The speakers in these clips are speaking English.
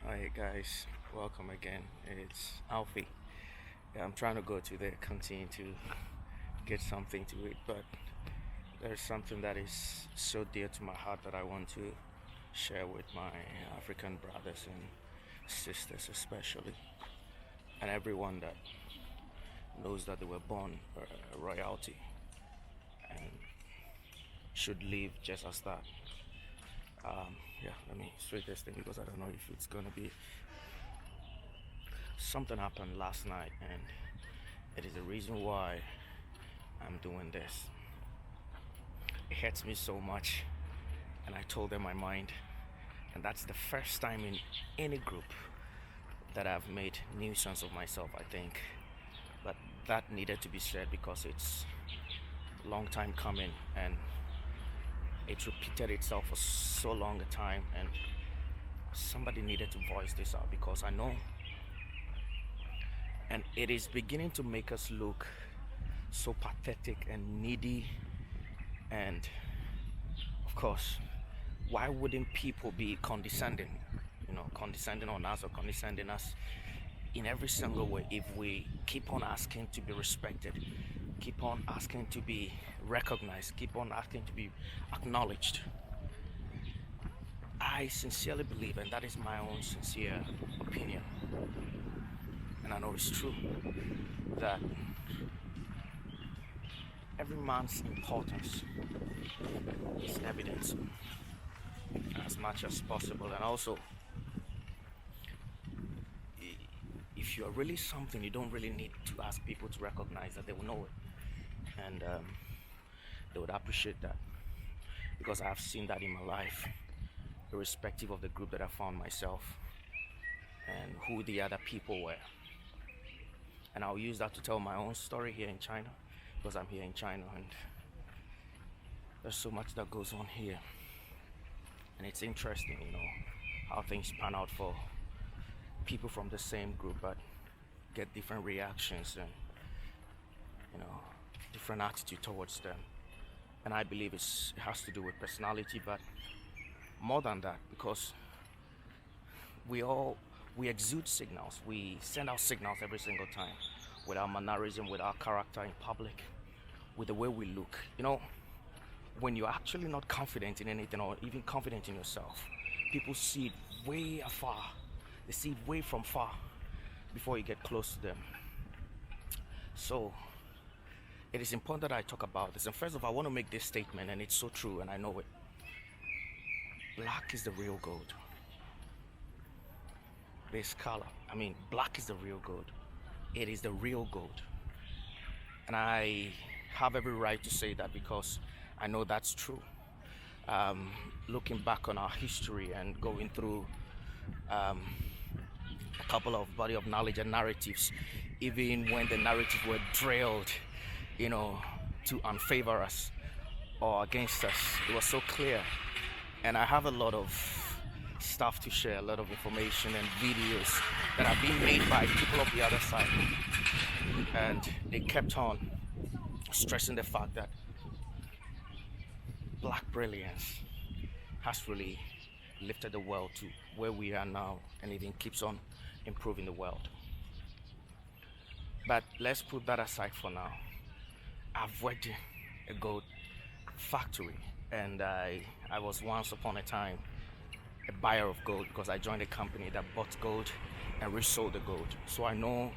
Hi guys, welcome again. It's Alfee. Yeah, I'm trying to go to there, continue to get something to eat, but there's something that is so dear to my heart that I want to share with my African brothers and sisters, especially, and everyone that knows that they were born royalty and should live just as that. Yeah, let me straight this thing because I don't know if it's gonna be something happened last night, and it is the reason why I'm doing this. It hurts me so much, and I told them my mind, and that's the first time in any group that I've made nuisance of myself, I think. But that needed to be said because it's a long time coming, and it repeated itself for so long a time, and somebody needed to voice this out because I know, and it is beginning to make us look so pathetic and needy. And of course, why wouldn't people be condescending, condescending on us or condescending us in every single way if we keep on asking to be respected, keep on asking to be recognized, keep on asking to be acknowledged? I sincerely believe, and that is my own sincere opinion, and I know it's true, that every man's importance is evident as much as possible. And also, if you're really something, you don't really need to ask people to recognize that. They will know it, and they would appreciate that, because I've seen that in my life, irrespective of the group that I found myself and who the other people were. And I'll use that to tell my own story here in China, because I'm here in China and there's so much that goes on here. And it's interesting, how things pan out for people from the same group but get different reactions and, different attitude towards them. And I believe it has to do with personality, but more than that, because we exude signals, we send out signals every single time with our mannerism, with our character in public, with the way we look. When you're actually not confident in anything or even confident in yourself, people see it way afar. They see it way from far before you get close to them. So it is important that I talk about this. And first of all, I want to make this statement, and it's so true, and I know it. Black is the real gold. This color, black is the real gold. It is the real gold. And I have every right to say that because I know that's true. Looking back on our history and going through a couple of body of knowledge and narratives, even when the narratives were drilled, to unfavor us or against us, it was so clear. And I have a lot of stuff to share, a lot of information and videos that have been made by people of the other side. And they kept on stressing the fact that black brilliance has really lifted the world to where we are now, and even keeps on improving the world. But let's put that aside for now. I've worked in a gold factory, and I was once upon a time a buyer of gold because I joined a company that bought gold and resold the gold. So I know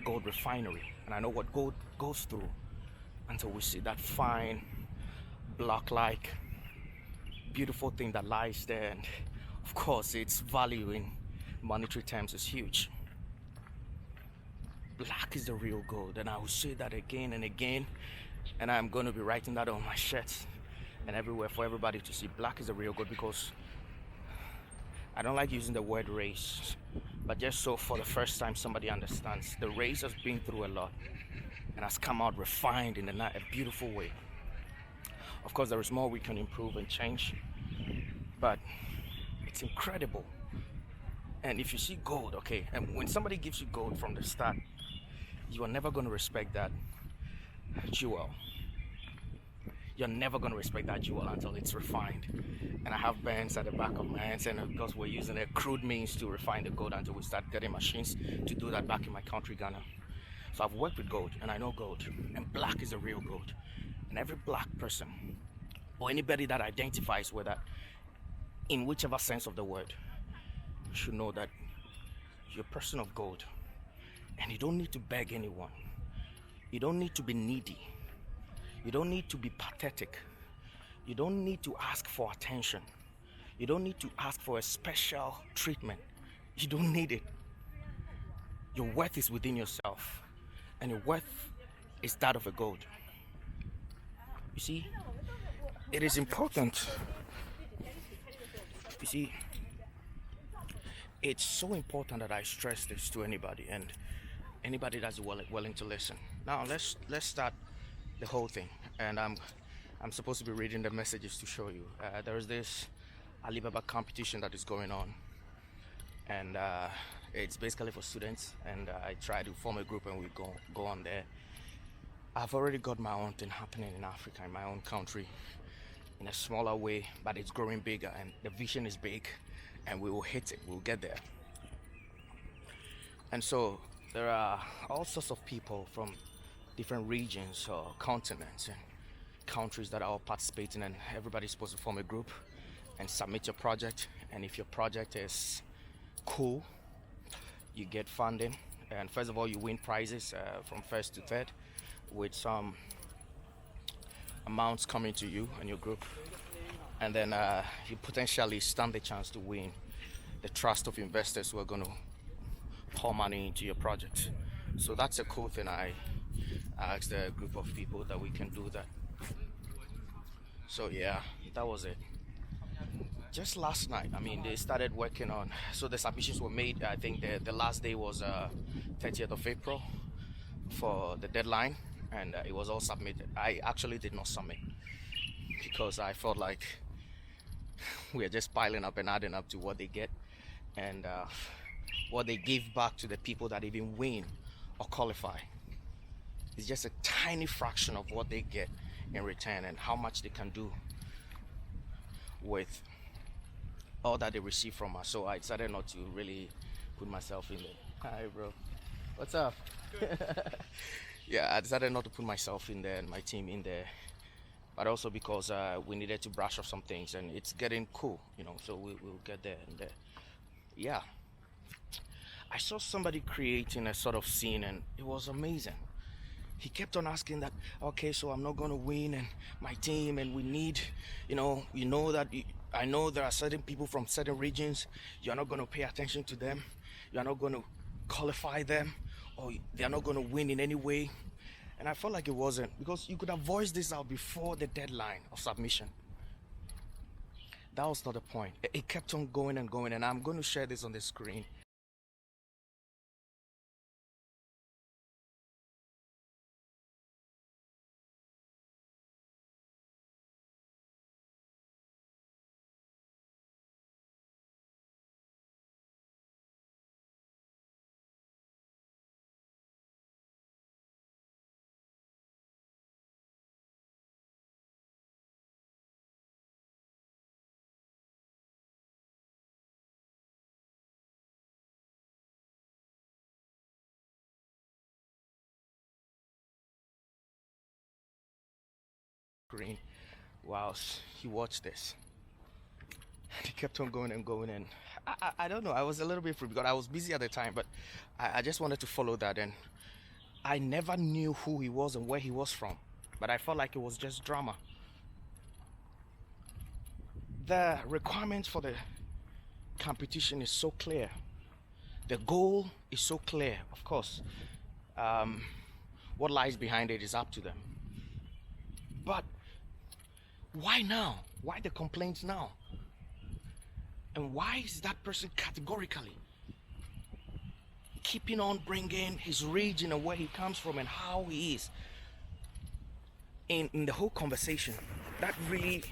gold refinery, and I know what gold goes through until we see that fine, block-like, beautiful thing that lies there. And of course, its value in monetary terms is huge. Black is the real gold, and I will say that again and again, and I'm going to be writing that on my shirts and everywhere for everybody to see. Black is the real gold, because I don't like using the word race, but just so for the first time somebody understands, the race has been through a lot and has come out refined in a beautiful way. Of course, there is more we can improve and change, but it's incredible. And if you see gold, okay, and when somebody gives you gold from the start, you are never going to respect that jewel. you're never going to respect that jewel until it's refined. And I have bands at the back of my hands, and because we're using a crude means to refine the gold until we start getting machines to do that back in my country, Ghana. So I've worked with gold, and I know gold, and black is the real gold. And every black person, or anybody that identifies with that, in whichever sense of the word, should know that you're a person of gold, and you don't need to beg anyone. You don't need to be needy. You don't need to be pathetic. You don't need to ask for attention. You don't need to ask for a special treatment. You don't need it. Your worth is within yourself, and your worth is that of a gold. You see, it is important. You see, it's so important that I stress this to anybody, and anybody that's willing to listen. Now let's start the whole thing, and I'm supposed to be reading the messages to show you. There is this Alibaba competition that is going on, and it's basically for students, and I try to form a group and we go on there. I've already got my own thing happening in Africa, in my own country, in a smaller way, but it's growing bigger, and the vision is big, and we will hit it. We'll get there. And so there are all sorts of people from different regions or continents and countries that are all participating, and everybody's supposed to form a group and submit your project. And if your project is cool, you get funding, and first of all you win prizes from first to third, with some amounts coming to you and your group, and then you potentially stand the chance to win the trust of investors who are going to pour money into your project. So that's a cool thing. I asked a group of people that we can do that. So yeah, that was it. Just last night, I mean, they started working on, so the submissions were made. I think the last day was 30th of April for the deadline, and it was all submitted. I actually did not submit because I felt like we are just piling up and adding up to what they get, and what they give back to the people that even win or qualify. It's just a tiny fraction of what they get in return, and how much they can do with all that they receive from us. So I decided not to really put myself in there. Hi bro, what's up? Yeah, I decided not to put myself in there and my team in there, but also because we needed to brush off some things, and it's getting cool, you know, so we'll get there. And yeah, I saw somebody creating a sort of scene, and it was amazing. He kept on asking that, okay, so I'm not going to win, and my team, and we need, you know that I know there are certain people from certain regions, you're not going to pay attention to them, you're not going to qualify them, or they're not going to win in any way. And I felt like it wasn't, because you could have voiced this out before the deadline of submission. That was not the point. It kept on going and going, and I'm going to share this on the screen. Whilst he watched this, he kept on going and going, and I don't know, I was a little bit free because I was busy at the time, but I just wanted to follow that, and I never knew who he was and where he was from, but I felt like it was just drama. The requirements for the competition is so clear, the goal is so clear. Of course, what lies behind it is up to them, but why now? Why the complaints now? And why is that person categorically keeping on bringing his region and where he comes from and how he is in the whole conversation? That really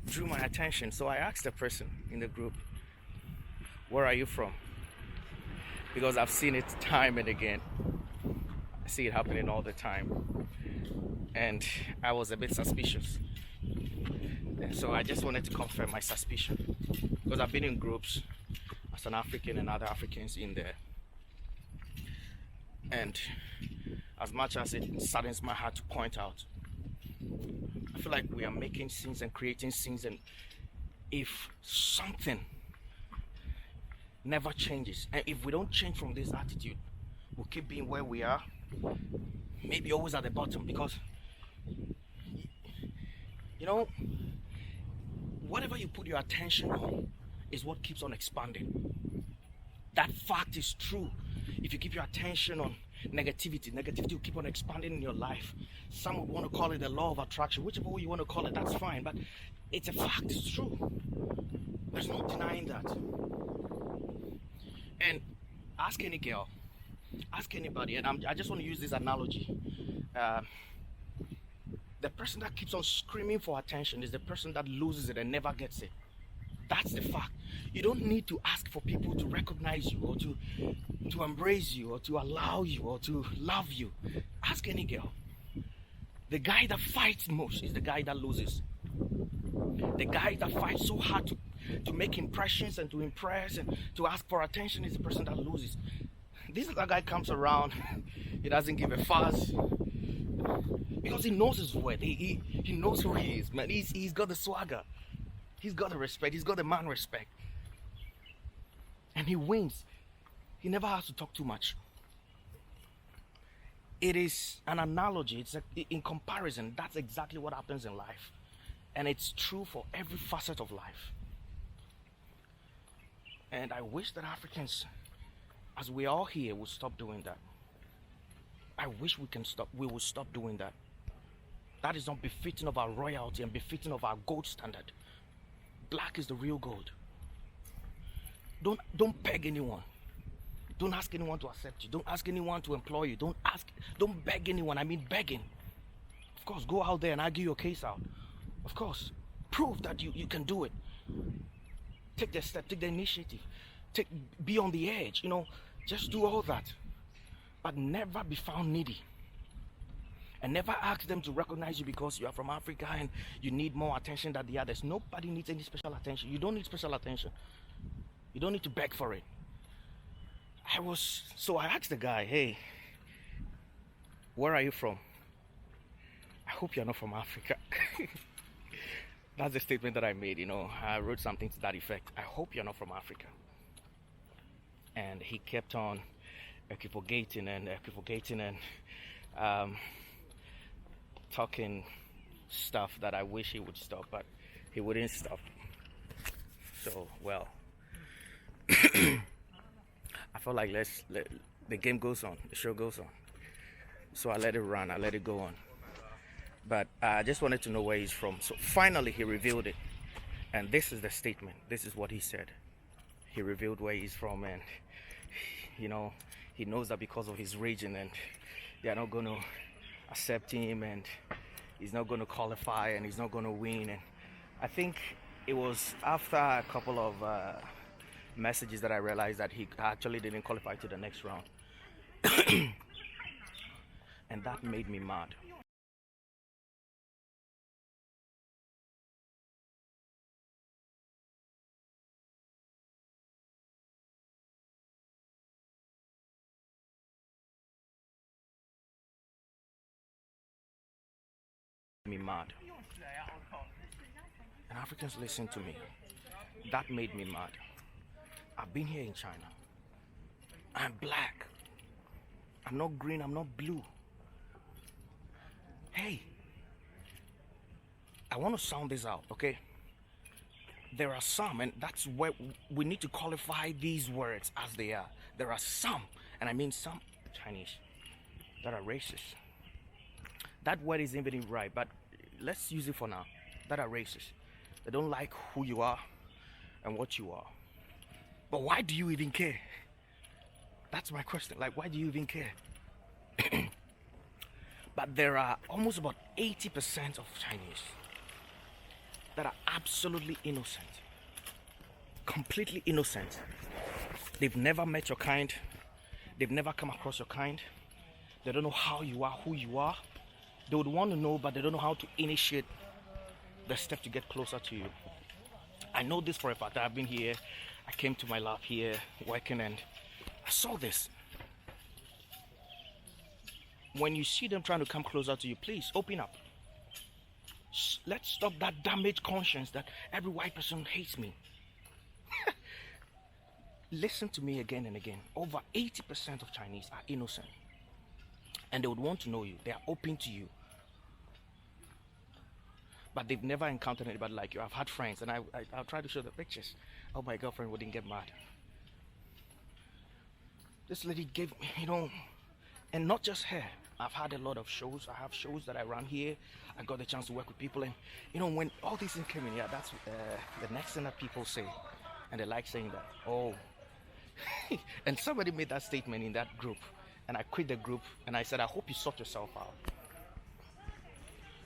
drew my attention. So I asked the person in the group, where are you from? Because I've seen it time and again. I see it happening all the time. and I was a bit suspicious. And so I just wanted to confirm my suspicion, because I've been in groups as an African and other Africans in there, and as much as it saddens my heart to point out, I feel like we are making scenes and creating scenes, and if something never changes, and if we don't change from this attitude, we'll keep being where we are, maybe always at the bottom, because you know, whatever you put your attention on is what keeps on expanding. That fact is true. If you keep your attention on negativity will keep on expanding in your life. Some would want to call it the law of attraction, whichever way you want to call it, that's fine, but it's a fact, it's true. There's no denying that. And ask any girl, ask anybody, and I just want to use this analogy. The person that keeps on screaming for attention is the person that loses it and never gets it. That's the fact. You don't need to ask for people to recognize you, or to embrace you, or to allow you, or to love you. Ask any girl. The guy that fights most is the guy that loses. The guy that fights so hard to make impressions and to impress and to ask for attention is the person that loses. This other guy comes around, he doesn't give a fuss, because he knows his worth. He knows who he is, man. He's got the swagger. He's got the respect. He's got the man respect. And he wins. He never has to talk too much. It is an analogy. In comparison, that's exactly what happens in life. And it's true for every facet of life. And I wish that Africans, as we are here, will stop doing that. I wish we will stop doing that. That is not befitting of our royalty and befitting of our gold standard. Black is the real gold. Don't beg anyone. Don't ask anyone to accept you. Don't ask anyone to employ you. Don't beg anyone. I mean begging. Of course, go out there and argue your case out. Of course, prove that you can do it. Take the step, take the initiative. Be on the edge, just do all that. But never be found needy. And never ask them to recognize you because you are from Africa and you need more attention than the others. Nobody needs any special attention. You don't need special attention. You don't need to beg for it. So I asked the guy, hey, where are you from? I hope you're not from Africa. That's the statement that I made, I wrote something to that effect. I hope you're not from Africa. And he kept on equivocating and talking stuff that I wish he would stop, but he wouldn't stop. So, well, I felt like the game goes on, the show goes on. So I let it run, I let it go on. But I just wanted to know where he's from. So finally he revealed it. And this is the statement. This is what he said. He revealed where he's from, and he knows that because of his region, and they are not going to accept him, and he's not going to qualify, and he's not going to win. And I think it was after a couple of messages that I realized that he actually didn't qualify to the next round. And that made me mad. And Africans, listen to me. That made me mad. I've been here in China. I'm black. I'm not green, I'm not blue. Hey, I want to sound this out, okay? There are some, and that's where we need to qualify these words as they are. There are some, and I mean some Chinese, that are racist. That word isn't even right, but let's use it for now. That are racist. They don't like who you are and what you are. But why do you even care? That's my question. Like, why do you even care? But there are almost about 80% of Chinese that are absolutely innocent. Completely innocent. They've never met your kind. They've never come across your kind. They don't know how you are, who you are. They would want to know, but they don't know how to initiate the step to get closer to you. I know this for a fact. I've been here. I came to my lab here working and I saw this. When you see them trying to come closer to you, please open up. Let's stop that damaged conscience that every white person hates me. Listen to me again and again. Over 80% of Chinese are innocent. And they would want to know you. They are open to you. But they've never encountered anybody like you. I've had friends, and I'll try to show the pictures. Oh, my girlfriend wouldn't get mad. This lady gave me, and not just her. I've had a lot of shows. I have shows that I run here. I got the chance to work with people, and when all these things came in, that's the next thing that people say, and they like saying that. Oh, and somebody made that statement in that group, and I quit the group, and I said, I hope you sort yourself out.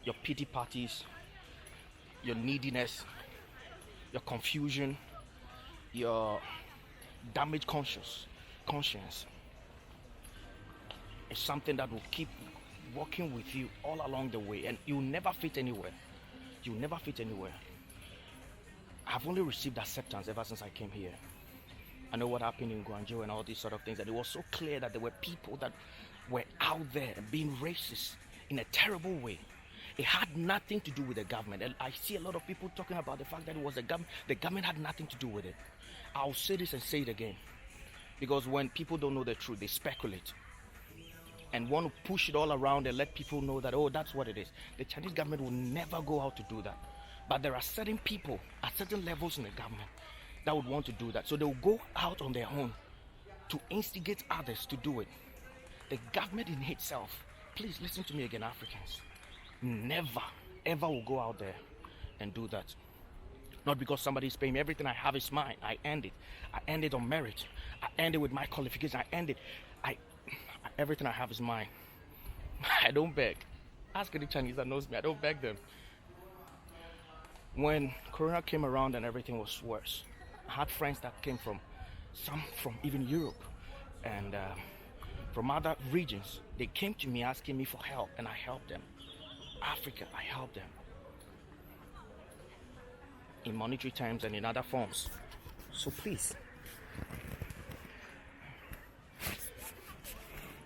Your pity parties, your neediness, your confusion, your damaged conscience is something that will keep working with you all along the way, and you'll never fit anywhere. You'll never fit anywhere. I've only received acceptance ever since I came here. I know what happened in Guangzhou and all these sort of things, and it was so clear that there were people that were out there being racist in a terrible way. It had nothing to do with the government. And I see a lot of people talking about the fact that it was the government. The government had nothing to do with it. I'll say this and say it again. Because when people don't know the truth, they speculate. And want to push it all around and let people know that, oh, that's what it is. The Chinese government will never go out to do that. But there are certain people at certain levels in the government that would want to do that. So they'll go out on their own to instigate others to do it. The government in itself, please listen to me again, Africans, never, ever will go out there and do that. Not because somebody's paying me. Everything I have is mine. I earned it. I earned it on merit. I earned it with my qualification. I earned it. Everything I have is mine. I don't beg. Ask any Chinese that knows me. I don't beg them. When Corona came around and everything was worse, I had friends that came from even Europe and from other regions. They came to me asking me for help, and I helped them. Africa, I helped them in monetary terms and in other forms. So please,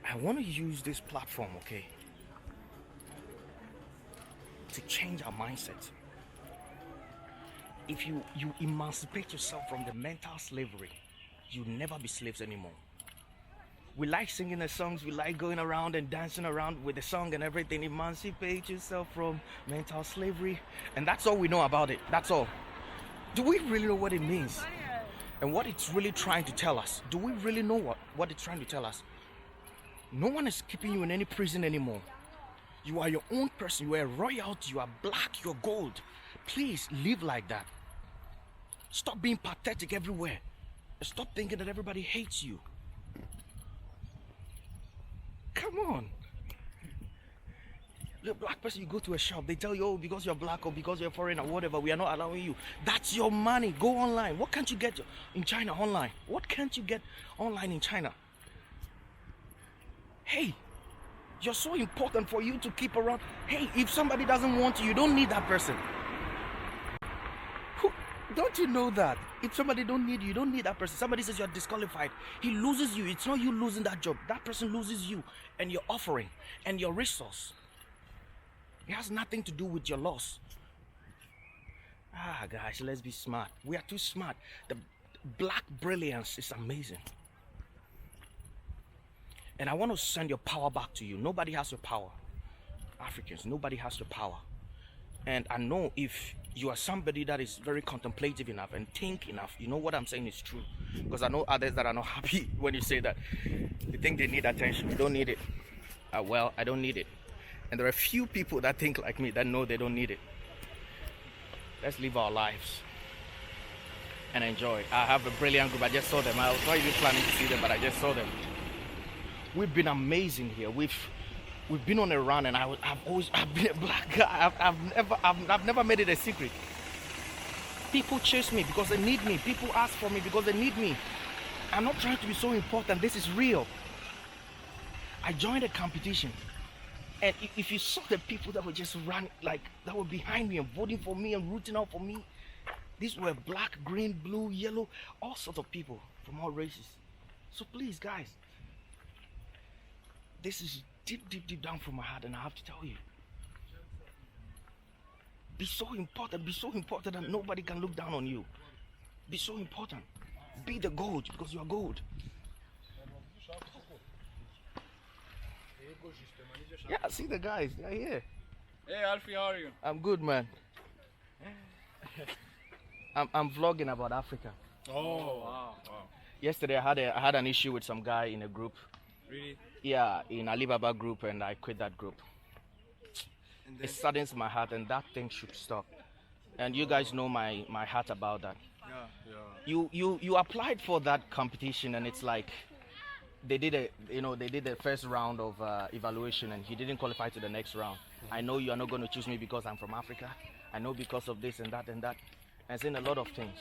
I want to use this platform, okay, to change our mindset. If you emancipate yourself from the mental slavery, you'll never be slaves anymore. We like singing the songs, we like going around and dancing around with the song and everything. Emancipate yourself from mental slavery. And that's all we know about it. That's all. Do we really know what it means? And what it's really trying to tell us? Do we really know what it's trying to tell us? No one is keeping you in any prison anymore. You are your own person. You are royalty. You are black. You're gold. Please live like that. Stop being pathetic everywhere. Stop thinking that everybody hates you. Come on. The black person, you go to a shop, they tell you, oh, because you're black or because you're foreign or whatever, we are not allowing you. That's your money. Go online. What can't you get in China online? What can't you get online in China? Hey, you're so important for you to keep around. Hey, if somebody doesn't want you, you don't need that person. Don't you know that? If somebody don't need you, you don't need that person. Somebody says you're disqualified. He loses you. It's not you losing that job. That person loses you and your offering and your resource. It has nothing to do with your loss. Guys, let's be smart. We are too smart. The black brilliance is amazing. And I want to send your power back to you. Nobody has your power. Africans, nobody has your power. And I know if you are somebody that is very contemplative enough and think enough, you know what I'm saying is true. Because I know others that are not happy when you say that. They think they need attention. You don't need it. Well, I don't need it. And there are a few people that think like me that know they don't need it. Let's live our lives and enjoy. I have a brilliant group. I just saw them. I was not even planning to see them, but I just saw them. We've been amazing here. We've been on a run, and I've been a black guy. I've never made it a secret. People chase me because they need me. People ask for me because they need me. I'm not trying to be so important. This is real. I joined a competition And if you saw the people that were just running, like that were behind me and voting for me and rooting out for me, these were black, green, blue, yellow, all sorts of people from all races. So please, guys, this is deep, deep, deep down from my heart, and I have to tell you, be so important that nobody can look down on you. Be so important. Be the gold, because you are gold. Yeah, see the guys, they're here. Hey Alfee, how are you? I'm good, man. I'm vlogging about Africa. Oh, wow. Yesterday I had an issue with some guy in a group. Really? Yeah, in Alibaba group, and I quit that group. It saddens my heart, and that thing should stop. And you guys know my heart about that. Yeah. You applied for that competition, and it's like they did the first round of evaluation, and he didn't qualify to the next round. I know you are not going to choose me because I'm from Africa. I know because of this and that and saying a lot of things.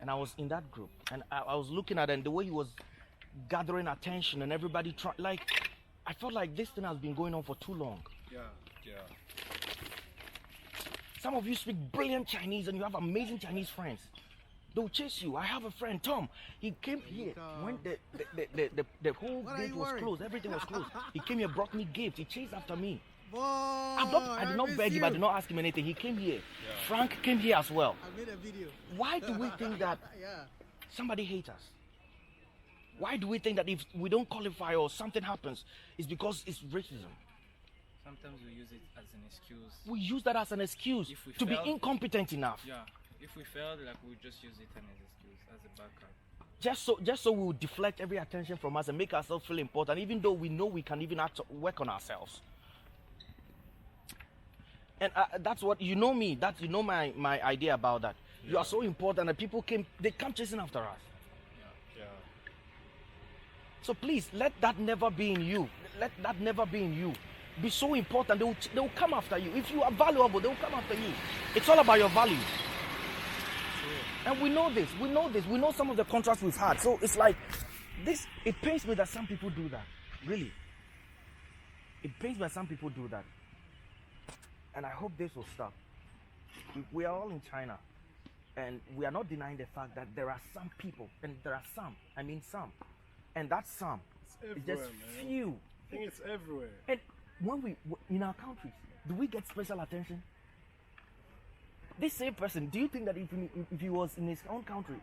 And I was in that group, and I was looking at it, and the way he was gathering attention, and everybody I felt like this thing has been going on for too long. Yeah. Some of you speak brilliant Chinese, and you have amazing Chinese friends. They'll chase you. I have a friend, Tom. He came here when the whole gate was closed. Everything was closed. He came here, brought me gifts. He chased after me. I did not beg him. I did not ask him anything. He came here. Yeah. Frank came here as well. I made a video. Why do we think that somebody hates us? Why do we think that if we don't qualify or something happens, it's because it's racism? Sometimes we use it as an excuse. We use that as an excuse to be incompetent enough. Yeah. If we failed, like we just use it as an excuse, as a backup. Just so we'll deflect every attention from us and make ourselves feel important, even though we know we can even work on ourselves. And that's what, you know me, that you know my idea about that. Yeah. You are so important, and people they come chasing after us. Yeah. So please, let that never be in you. Let that never be in you. Be so important, they will come after you. If you are valuable, they will come after you. It's all about your value. And we know this. We know some of the contracts we've had. So it's like this. It pains me that some people do that. Really. It pains me that some people do that. And I hope this will stop. We are all in China. And we are not denying the fact that there are some people. And there are some. I mean some. And that some is just few. I think it's everywhere. And when in our countries, do we get special attention? This same person, do you think that if he was in his own country,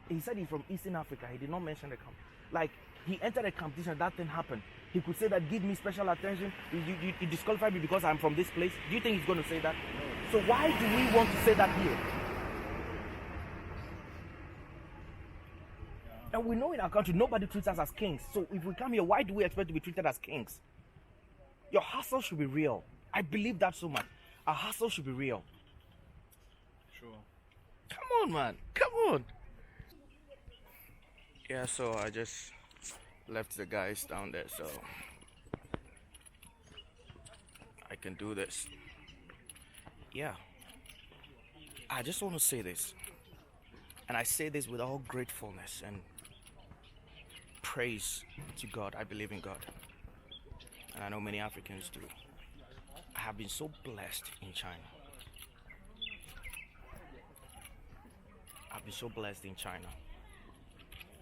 he said he's from Eastern Africa, he did not mention the country. Like, he entered a competition, that thing happened. He could say that, give me special attention, you disqualify me because I'm from this place. Do you think he's going to say that? So why do we want to say that here? And we know in our country, nobody treats us as kings. So if we come here, why do we expect to be treated as kings? Your hustle should be real. I believe that so much. Our hustle should be real. Sure. Come on, man. Come on. Yeah, so I just left the guys down there, so I can do this. Yeah. I just want to say this. And I say this with all gratefulness and praise to God. I believe in God. And I know many Africans do. I have been so blessed in China. I've been so blessed in China.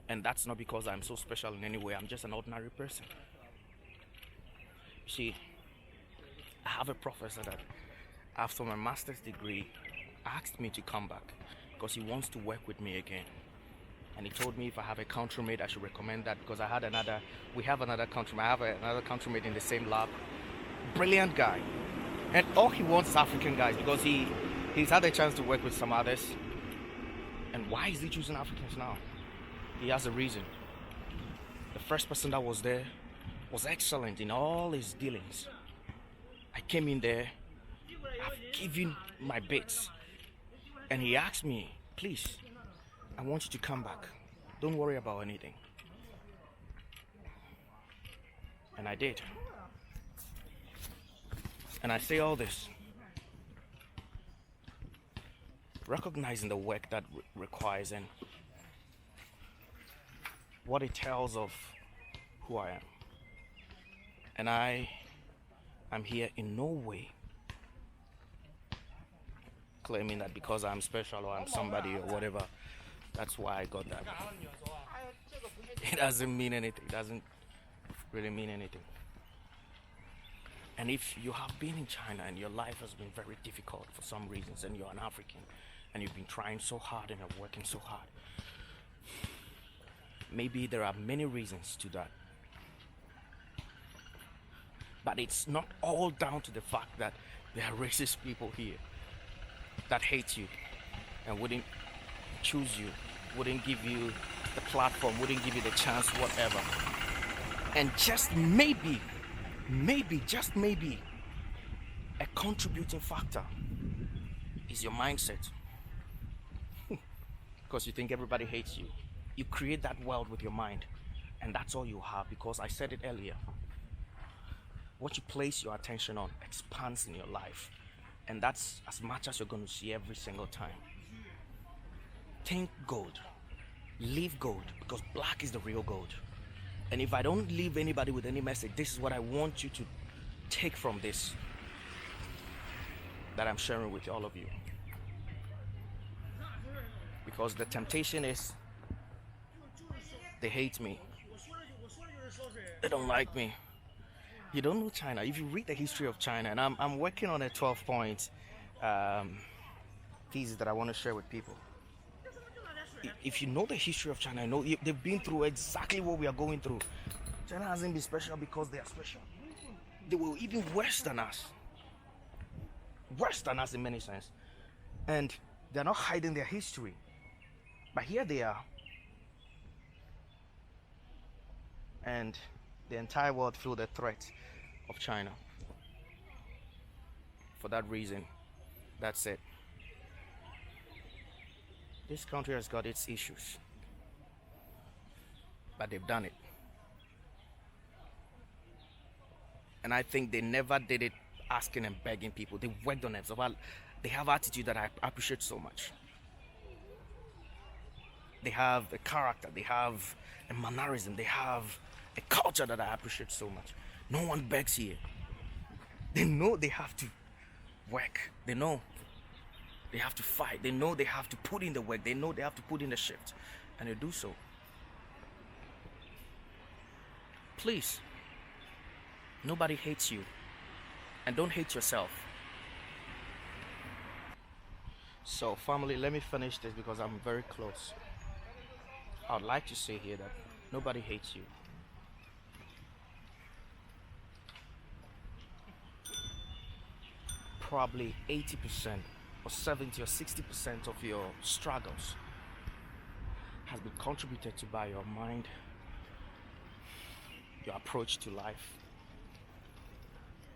And that's not because I'm so special in any way. I'm just an ordinary person. See, I have a professor that after my master's degree asked me to come back because he wants to work with me again. And he told me if I have a countrymate, I should recommend that because I have another countrymate in the same lab. Brilliant guy. And all he wants is African guys because he's had a chance to work with some others. And why is he choosing Africans now? He has a reason. The first person that was there was excellent in all his dealings. I came in there, I've given my bits. And he asked me, please, I want you to come back. Don't worry about anything. And I did. And I say all this, recognizing the work that requires and what it tells of who I am. And I'm here in no way claiming that because I'm special or I'm somebody or whatever, that's why I got that. It doesn't mean anything. It doesn't really mean anything. And if you have been in China and your life has been very difficult for some reasons, and you're an African and you've been trying so hard and you're working so hard, maybe there are many reasons to that. But it's not all down to the fact that there are racist people here that hate you and wouldn't choose you, wouldn't give you the platform, wouldn't give you the chance, whatever. And just maybe, just maybe, a contributing factor is your mindset. Because you think everybody hates you. You create that world with your mind, and that's all you have, because I said it earlier. What you place your attention on expands in your life, and that's as much as you're going to see every single time. Think gold, live gold, because black is the real gold. And if I don't leave anybody with any message, this is what I want you to take from this that I'm sharing with all of you. Because the temptation is, they hate me, they don't like me. You don't know China. If you read the history of China, and I'm working on a 12-point thesis that I want to share with people. If you know the history of China, know they've been through exactly what we are going through. China hasn't been special because they are special. They were even worse than us. Worse than us in many sense. And they're not hiding their history. But here they are. And the entire world feel the threat of China. For that reason, that's it. This country has got its issues, but they've done it. And I think they never did it asking and begging people. They worked on themselves. They have attitude that I appreciate so much. They have a character, they have a mannerism, they have a culture that I appreciate so much. No one begs here. They know they have to work. They know they have to fight. They know they have to put in the work. They know they have to put in the shift. And they do so. Please, nobody hates you. And don't hate yourself. So family, let me finish this because I'm very close. I'd like to say here that nobody hates you. Probably 80% or 70 or 60% of your struggles has been contributed to by your mind, your approach to life,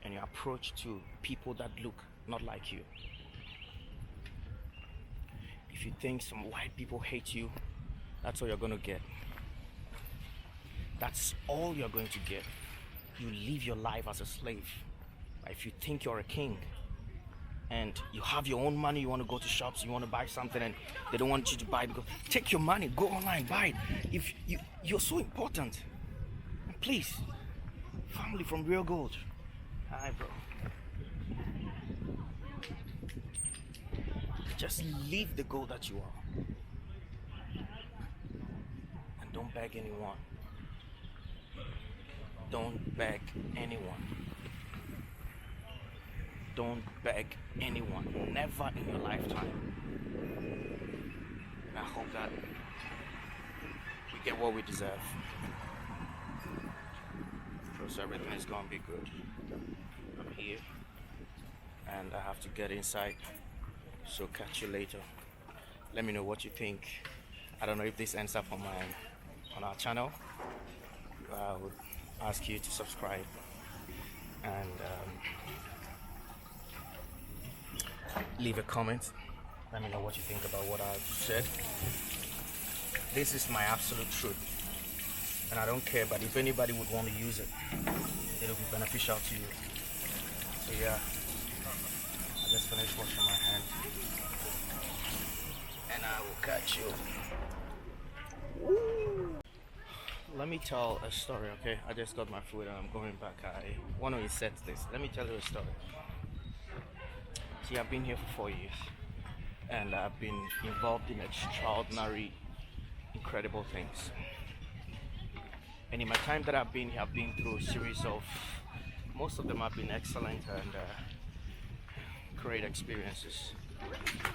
and your approach to people that look not like you. If you think some white people hate you, that's all you're going to get. That's all you're going to get. You live your life as a slave. But if you think you're a king and you have your own money, you want to go to shops, you want to buy something and they don't want you to buy, because take your money, go online, buy it. If you're so important, please, family from Real Gold. Hi, bro. Just live the goal that you are. And don't beg anyone. Don't beg anyone. Don't beg anyone. Never in your lifetime. And I hope that we get what we deserve. Because everything is gonna be good. I'm here. And I have to get inside. So catch you later. Let me know what you think. I don't know if this ends up on our channel. I would ask you to subscribe and leave a comment. Let me know what you think about what I said. This is my absolute truth, and I don't care. But if anybody would want to use it, it'll be beneficial to you. So yeah. I just finished washing my hands, and I will catch you. let me tell a story, okay? I just got my food and I'm going back. I want to insert this. Let me tell you a story. See, I've been here for 4 years and I've been involved in extraordinary, incredible things. And in my time that I've been here, I've been through a series of, most of them have been excellent and great experiences,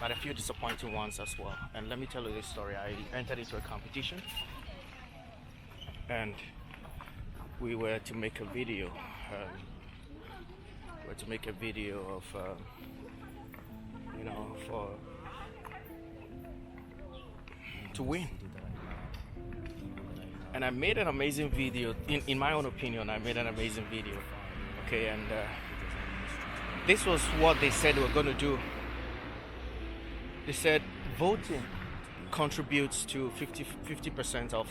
but a few disappointing ones as well. And let me tell you this story. I entered into a competition and we were to make a video. We were to make a video of, to win. And I made an amazing video. In my own opinion, I made an amazing video. Okay, and this was what they said they were going to do. They said voting contributes to 50% of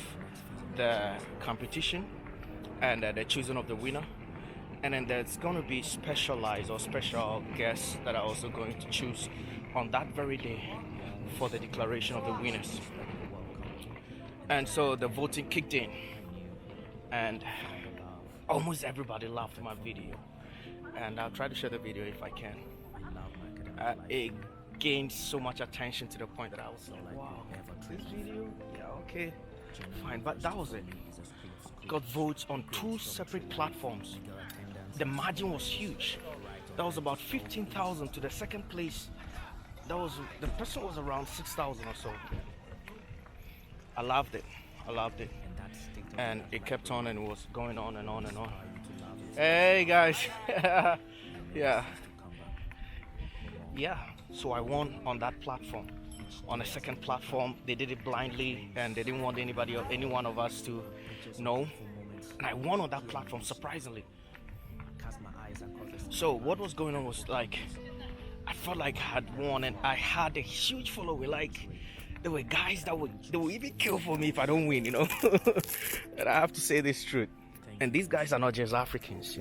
the competition and the choosing of the winner, and then there's going to be specialized or special guests that are also going to choose on that very day for the declaration of the winners. And so the voting kicked in and almost everybody loved my video, and I'll try to share the video if I can. It gained so much attention to the point that I was like, wow, this video, yeah, okay, fine. But that was it. Got votes on 2 separate platforms. The margin was huge. That was about 15,000 to the second place. The person was around 6,000 or so. I loved it. And it kept on and it was going on and on and on. Hey guys. Yeah. So I won on that platform. On a second platform, they did it blindly and they didn't want any one of us to know. And I won on that platform, surprisingly. So what was going on was like, I felt like I had won and I had a huge following. Like, there were guys that would even kill for me if I don't win, And I have to say this truth. And these guys are not just Africans,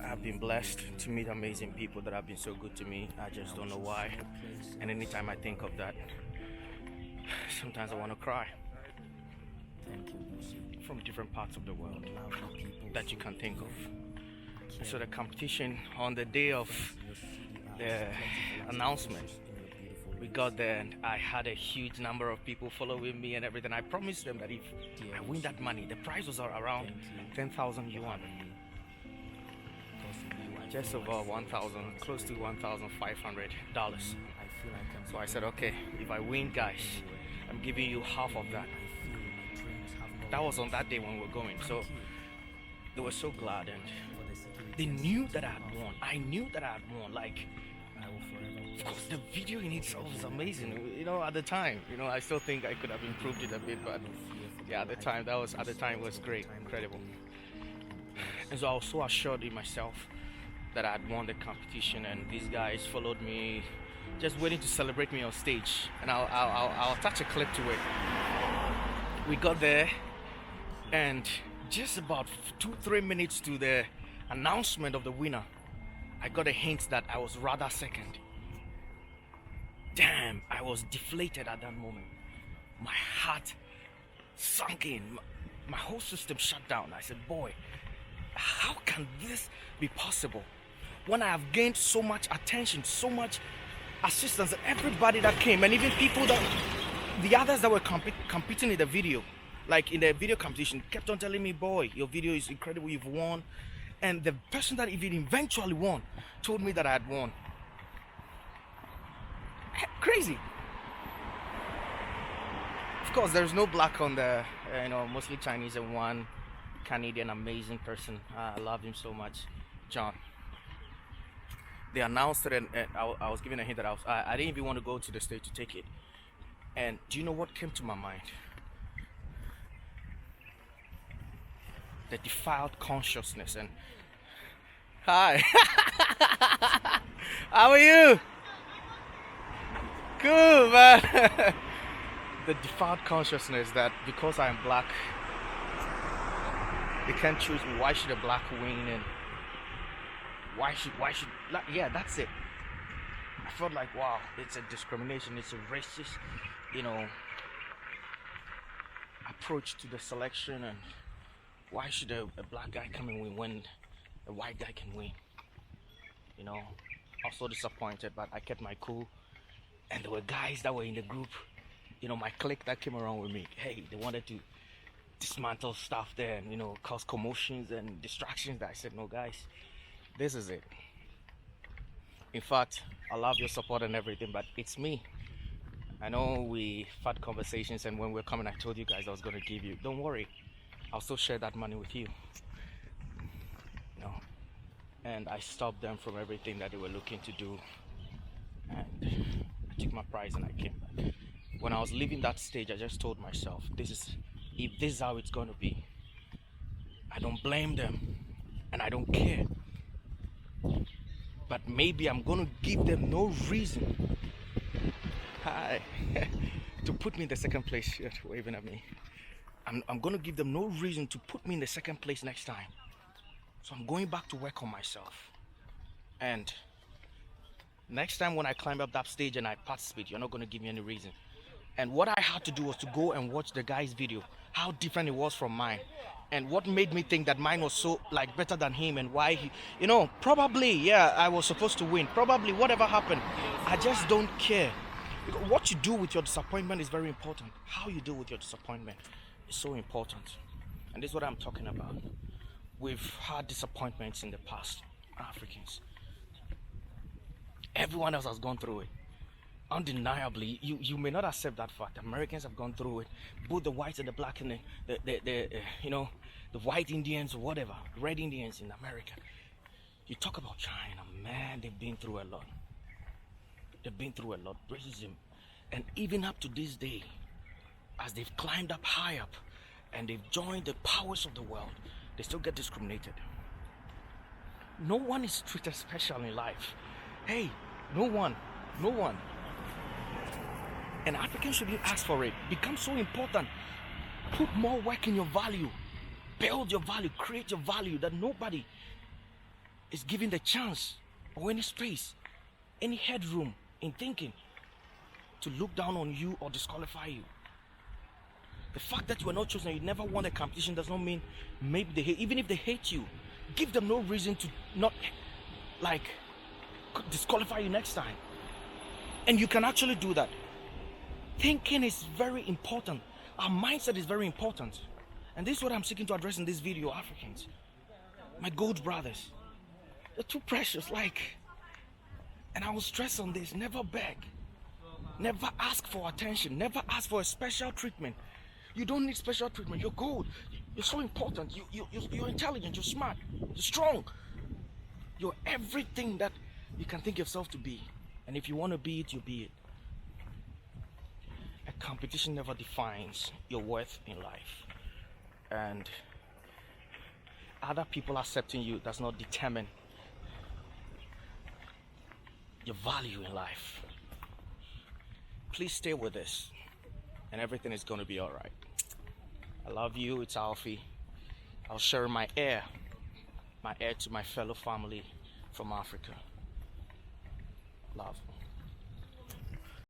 I've been blessed to meet amazing people that have been so good to me. I just don't know why. And anytime I think of that, sometimes I want to cry. From different parts of the world that you can think of. And so the competition, on the day of the announcement, we got there and I had a huge number of people following me and everything. I promised them that if I win that money, the prize was around 10,000 yuan. Just over 1,000, close to $1,500. So I said, okay, if I win, guys, I'm giving you half of that. That was on that day when we were going. So they were so glad and they knew that I had won. I knew that I had won. Like, of course, the video in itself was amazing. At the time, I still think I could have improved it a bit, but yeah, at the time it was great, incredible. And so I was so assured in myself that I had won the competition, and these guys followed me, just waiting to celebrate me on stage. And I'll attach a clip to it. We got there, and just about 2-3 minutes to the announcement of the winner, I got a hint that I was rather second. Damn, I was deflated at that moment. My heart sunk in. My whole system shut down. I said, boy, how can this be possible? When I have gained so much attention, so much assistance, and everybody that came, and even the others that were competing in the video, like in the video competition, kept on telling me, boy, your video is incredible, you've won. And the person that even eventually won told me that I had won. Crazy. Of course, there's no black on the, mostly Chinese and one Canadian amazing person. I love him so much, John. They announced it, and I was given a hint that I didn't even want to go to the stage to take it. And do you know what came to my mind? The defiled consciousness. And hi, how are you? Cool, man. The defiled consciousness that because I am black, they can't choose me. Why should a black win? And why should yeah, that's it. I felt like, wow, it's a discrimination, it's a racist, approach to the selection, and why should a black guy come and win when a white guy can win? You know, I was so disappointed, but I kept my cool. And there were guys that were in the group, you know, my clique that came around with me. Hey, they wanted to dismantle stuff there and, you know, cause commotions and distractions. That I said, no, guys, this is it. In fact, I love your support and everything, but it's me. I know we've had conversations, and when we were coming, I told you guys I was going to give you. Don't worry, I'll still share that money with you. No. And I stopped them from everything that they were looking to do. And I took my prize and I came back. When I was leaving that stage, I just told myself, if this is how it's going to be, I don't blame them and I don't care. But maybe I'm going to give them no reason to put me in the second place. You're waving at me. I'm going to give them no reason to put me in the second place next time. So I'm going back to work on myself. And next time when I climb up that stage and I participate, you're not going to give me any reason. And what I had to do was to go and watch the guy's video, how different it was from mine. And what made me think that mine was so like better than him, and why he, you know, probably, yeah, I was supposed to win. Probably whatever happened, I just don't care. Because what you do with your disappointment is very important. How you deal with your disappointment is so important. And this is what I'm talking about. We've had disappointments in the past, Africans. Everyone else has gone through it. Undeniably, you may not accept that fact. Americans have gone through it. Both the whites and the black and the you know, the white Indians or whatever, red Indians in America. You talk about China, man, they've been through a lot. They've been through a lot, racism, and even up to this day, as they've climbed up high up, and they've joined the powers of the world, they still get discriminated. No one is treated special in life. Hey, no one. And Africans shouldn't ask for it. Become so important. Put more work in your value. Build your value. Create your value that nobody is given the chance or any space, any headroom in thinking to look down on you or disqualify you. The fact that you are not chosen and you never won a competition does not mean maybe they hate. Even if they hate you, give them no reason to not like disqualify you next time. And you can actually do that. Thinking is very important. Our mindset is very important. And this is what I'm seeking to address in this video, Africans. My gold brothers. They're too precious, and I will stress on this, never beg. Never ask for attention. Never ask for a special treatment. You don't need special treatment. You're gold. You're so important. You're intelligent. You're smart. You're strong. You're everything that you can think yourself to be. And if you want to be it, you be it. A competition never defines your worth in life. And other people accepting you does not determine your value in life. Please stay with us, and everything is going to be all right. I love you. It's Alfee. I'll share my air to my fellow family from Africa. Love.